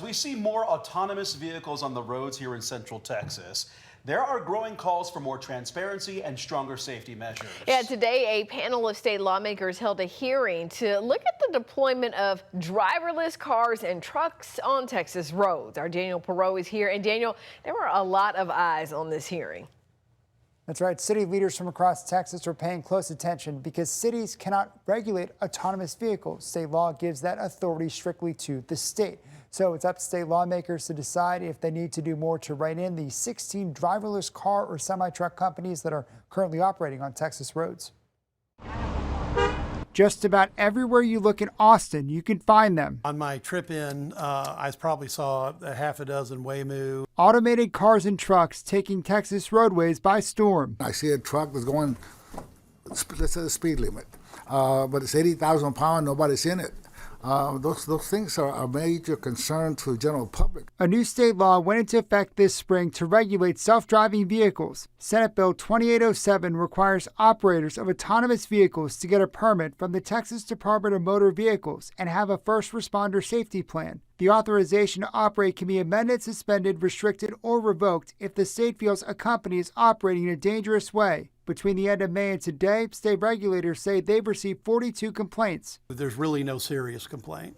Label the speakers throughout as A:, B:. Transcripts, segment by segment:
A: We see more autonomous vehicles on the roads here in Central Texas. There are growing calls for more transparency and stronger safety measures.
B: Yeah, today a panel of state lawmakers held a hearing to look at the deployment of driverless cars and trucks on Texas roads. Our Daniel Perot is here. And Daniel, there were a lot of eyes on this hearing.
C: That's right. City leaders from across Texas are paying close attention because cities cannot regulate autonomous vehicles. State law gives that authority strictly to the state. So it's up to state lawmakers to decide if they need to do more to rein in the 16 driverless car or semi-truck companies that are currently operating on Texas roads. Just about everywhere you look in Austin, you can find them.
D: On my trip in, I probably saw a half a dozen Waymo.
C: Automated cars and trucks taking Texas roadways by storm.
E: I see a truck that's going, let's say the speed limit, but it's 80,000 pounds, nobody's in it. Those things are a major concern to the general public.
C: A new state law went into effect this spring to regulate self-driving vehicles. Senate Bill 2807 requires operators of autonomous vehicles to get a permit from the Texas Department of Motor Vehicles and have a first responder safety plan. The authorization to operate can be amended, suspended, restricted, or revoked if the state feels a company is operating in a dangerous way. Between the end of May and today, state regulators say they've received 42 complaints.
D: There's really no serious complaint.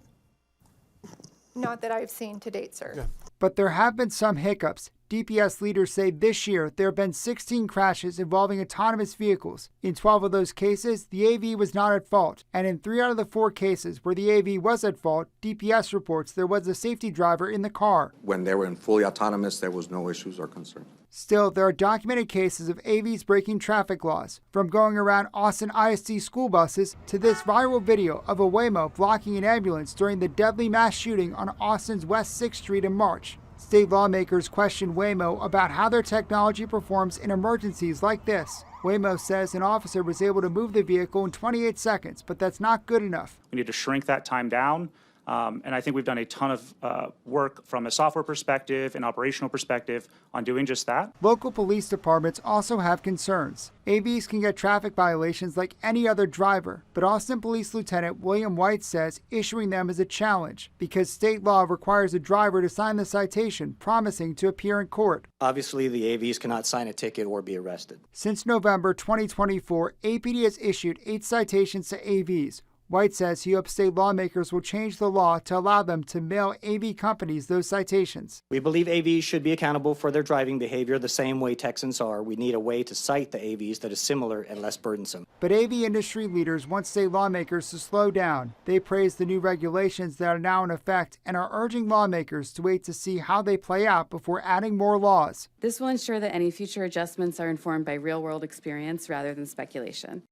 F: Not that I've seen to date, sir.
D: Yeah.
C: But there have been some hiccups. DPS leaders say this year there have been 16 crashes involving autonomous vehicles. In 12 of those cases, the AV was not at fault. And in 3 out of the 4 cases where the AV was at fault, DPS reports there was a safety driver in the car.
G: When they were in fully autonomous, there was no issues or concerns.
C: Still, there are documented cases of AVs breaking traffic laws, from going around Austin ISD school buses to this viral video of a Waymo blocking an ambulance during the deadly mass shooting on Austin's West 6th Street in March. State lawmakers question Waymo about how their technology performs in emergencies like this. Waymo says an officer was able to move the vehicle in 28 seconds, but that's not good enough.
H: We need to shrink that time down. And I think we've done a ton of work from a software perspective and operational perspective on doing just that.
C: Local police departments also have concerns. AVs can get traffic violations like any other driver, but Austin Police Lieutenant William White says issuing them is a challenge because state law requires a driver to sign the citation, promising to appear in court.
I: Obviously, the AVs cannot sign a ticket or be arrested.
C: Since November 2024, APD has issued 8 citations to AVs. White says he hopes state lawmakers will change the law to allow them to mail AV companies those citations.
I: We believe AVs should be accountable for their driving behavior the same way Texans are. We need a way to cite the AVs that is similar and less burdensome.
C: But AV industry leaders want state lawmakers to slow down. They praise the new regulations that are now in effect and are urging lawmakers to wait to see how they play out before adding more laws.
J: This will ensure that any future adjustments are informed by real-world experience rather than speculation.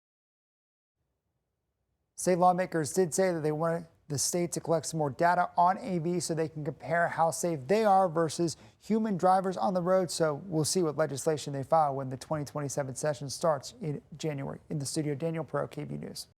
C: State lawmakers did say that they wanted the state to collect some more data on AV so they can compare how safe they are versus human drivers on the road. So we'll see what legislation they file when the 2027 session starts in January. In the studio, Daniel Perot, KVUE News.